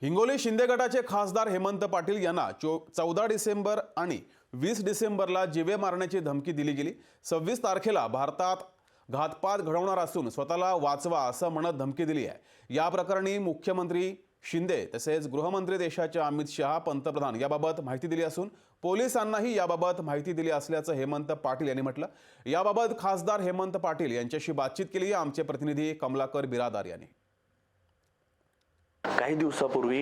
हिंगोली शिंदे गटाचे खासदार हेमंत पाटील यांना 14 डिसेंबर आणि 20 डिसेंबरला जीवे मारण्याची धमकी दिली गेली। 26 तारखेला भारतात घातपात घडवणार असून स्वतःला वाचवा असं म्हणत धमकी दिली आहे। या प्रकरणी मुख्यमंत्री शिंदे तसेच गृहमंत्री देशाचे अमित शहा पंतप्रधान याबाबत माहिती दिली असून पोलिसांनाही याबाबत माहिती दिली असल्याचं हेमंत पाटील यांनी म्हटलं। याबाबत खासदार हेमंत पाटील यांच्याशी बातचीत केली आमचे प्रतिनिधी कमलाकर बिरादार यांनी। काही दिवसापूर्वी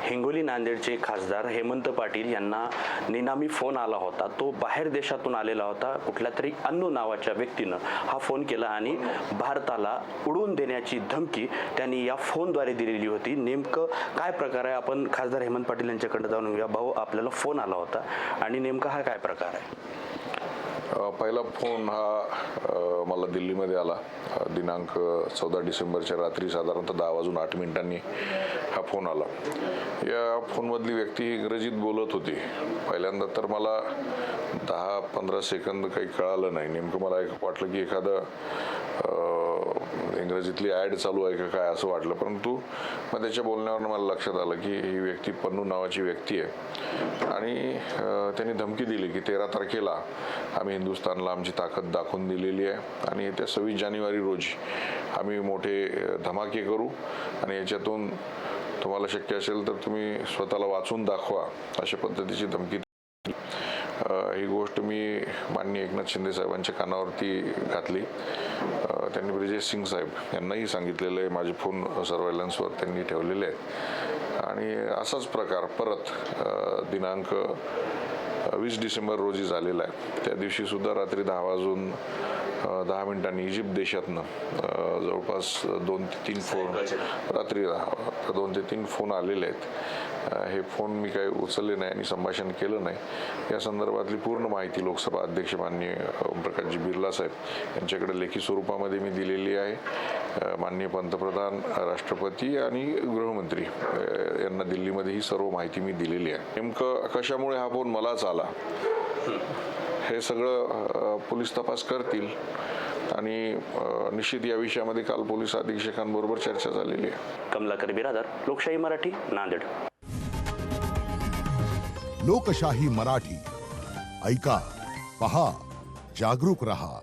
हिंगोली नांदेडचे खासदार हेमंत पाटील यांना निनामी फोन आला होता। तो बाहेर देशातून आलेला होता। कुठल्या तरी अन्नू नावाच्या व्यक्तीनं हा फोन केला आणि भारताला उडवून देण्याची धमकी त्यांनी या फोनद्वारे दिलेली होती। नेमकं काय प्रकार आहे आपण खासदार हेमंत पाटील यांच्याकडे जाऊन येऊया। भाऊ, आपल्याला फोन आला होता आणि नेमका हा काय प्रकार आहे? पहिला फोन हा मला दिल्लीमध्ये आला दिनांक 14 डिसेंबरच्या रात्री साधारणतः 10:08 हा फोन आला। या फोनमधली व्यक्ती इंग्रजीत बोलत होती। पहिल्यांदा तर मला 10-15 सेकंद काही कळालं नाही। नेमकं मला वाटलं की एखादं इंग्रजीतली ॲड चालू आहे का काय असं वाटलं, परंतु मग त्याच्या बोलण्यावरून मला लक्षात आलं की ही व्यक्ती पन्नू नावाची व्यक्ती आहे आणि त्यांनी धमकी दिली की 13 तारखेला आम्ही हिंदुस्थानला आमची ताकद दाखवून दिलेली आहे आणि येत्या 26 जानेवारी रोजी आम्ही मोठे धमाके करू आणि याच्यातून तुम्हाला शक्य असेल तर तुम्ही स्वतःला वाचून दाखवा अशा पद्धतीची धमकी। ही गोष्ट मी माननीय एकनाथ शिंदे साहेबांच्या कानावरती घातली। त्यांनी ब्रिजेश सिंग साहेब यांनाही सांगितलेलं आहे। माझे फोन सर्व्हेलन्सवर त्यांनी ठेवलेले आहेत आणि असाच प्रकार परत दिनांक 20 डिसेंबर रोजी झालेला आहे। त्या दिवशी सुद्धा रात्री 10:10 इजिप्त देशातनं जवळपास 2 ते 3 फोन रात्री 2 ते 3 फोन आलेले आहेत। हे फोन मी काही उचलले नाही आणि संभाषण केलं नाही। या संदर्भातली पूर्ण माहिती लोकसभा अध्यक्ष माननीय ओमप्रकाशजी बिर्ला साहेब यांच्याकडे लेखी स्वरूपामध्ये मी दिलेली आहे। माननीय पंतप्रधान, राष्ट्रपती आणि गृहमंत्री यांना दिल्लीमध्ये ही सर्व माहिती मी दिलेली आहे। नेमकं कशामुळे हा फोन मलाच आला हे सगळं पोलीस तपास करतील आणि निश्चित या विषयामध्ये काल पोलीस अधीक्षकांबरोबर चर्चा झालेली आहे। कमलाकर बिरादार, लोकशाही मराठी, नांदेड। लोकशाही मराठी ऐका, पहा, जागरूक रहा।